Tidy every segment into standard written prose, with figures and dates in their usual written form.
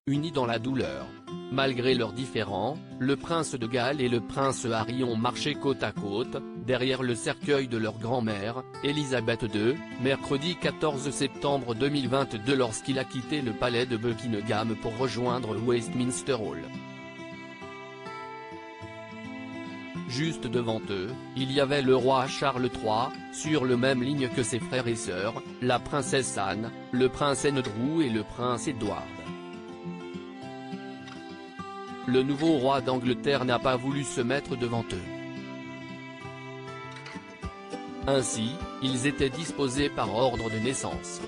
unis dans la douleur. Malgré leurs différends, le prince de Galles et le prince Harry ont marché côte à côte, derrière le cercueil de leur grand-mère, Élisabeth II, mercredi 14 septembre 2022 lorsqu'il a quitté le palais de Buckingham pour rejoindre Westminster Hall. Juste devant eux, il y avait le roi Charles III, sur le même ligne que ses frères et sœurs, la princesse Anne, le prince Andrew et le prince Edward. Le nouveau roi d'Angleterre n'a pas voulu se mettre devant eux. Ainsi, ils étaient disposés par ordre de naissance.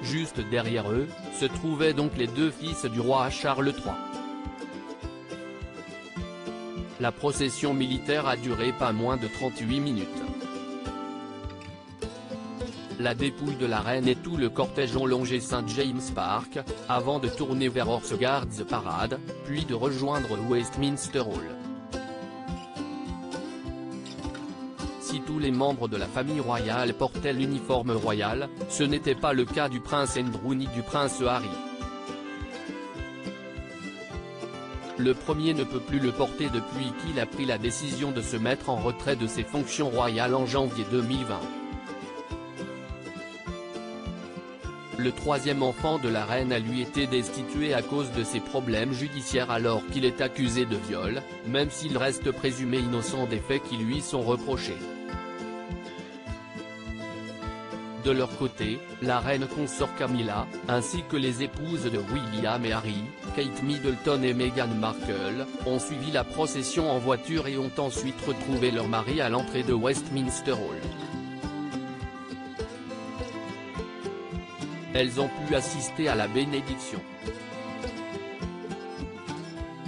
Juste derrière eux, se trouvaient donc les deux fils du roi Charles III. La procession militaire a duré pas moins de 38 minutes. La dépouille de la reine et tout le cortège ont longé St James Park, avant de tourner vers Horse Guards Parade, puis de rejoindre Westminster Hall. Si tous les membres de la famille royale portaient l'uniforme royal, ce n'était pas le cas du prince Andrew ni du prince Harry. Le premier ne peut plus le porter depuis qu'il a pris la décision de se mettre en retrait de ses fonctions royales en janvier 2020. Le troisième enfant de la reine a lui été destitué à cause de ses problèmes judiciaires alors qu'il est accusé de viol, même s'il reste présumé innocent des faits qui lui sont reprochés. De leur côté, la reine consort Camilla, ainsi que les épouses de William et Harry, Kate Middleton et Meghan Markle, ont suivi la procession en voiture et ont ensuite retrouvé leur mari à l'entrée de Westminster Hall. Elles ont pu assister à la bénédiction.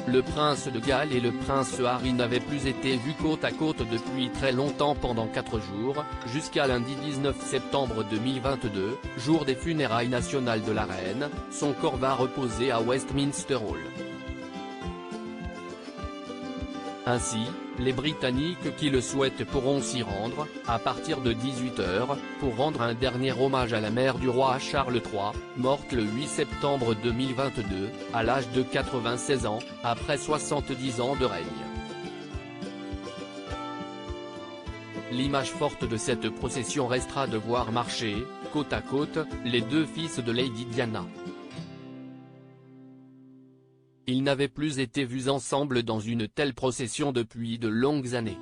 Le prince de Galles et le prince Harry n'avaient plus été vus côte à côte depuis très longtemps pendant 4 jours, jusqu'à lundi 19 septembre 2022, jour des funérailles nationales de la reine. Son corps va reposer à Westminster Hall. Ainsi, les Britanniques qui le souhaitent pourront s'y rendre, à partir de 18 h, pour rendre un dernier hommage à la mère du roi Charles III, morte le 8 septembre 2022, à l'âge de 96 ans, après 70 ans de règne. L'image forte de cette procession restera de voir marcher, côte à côte, les deux fils de Lady Diana. Ils n'avaient plus été vus ensemble dans une telle procession depuis de longues années.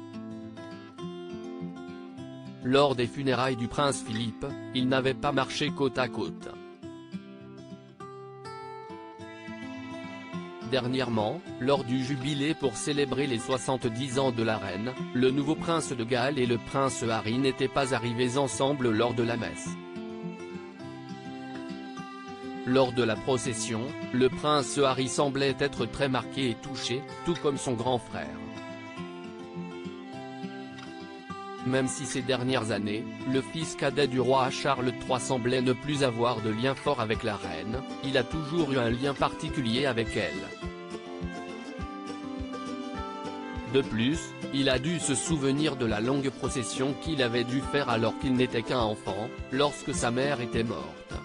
Lors des funérailles du prince Philippe, ils n'avaient pas marché côte à côte. Dernièrement, lors du jubilé pour célébrer les 70 ans de la reine, le nouveau prince de Galles et le prince Harry n'étaient pas arrivés ensemble lors de la messe. Lors de la procession, le prince Harry semblait être très marqué et touché, tout comme son grand frère. Même si ces dernières années, le fils cadet du roi Charles III semblait ne plus avoir de lien fort avec la reine, il a toujours eu un lien particulier avec elle. De plus, il a dû se souvenir de la longue procession qu'il avait dû faire alors qu'il n'était qu'un enfant, lorsque sa mère était morte.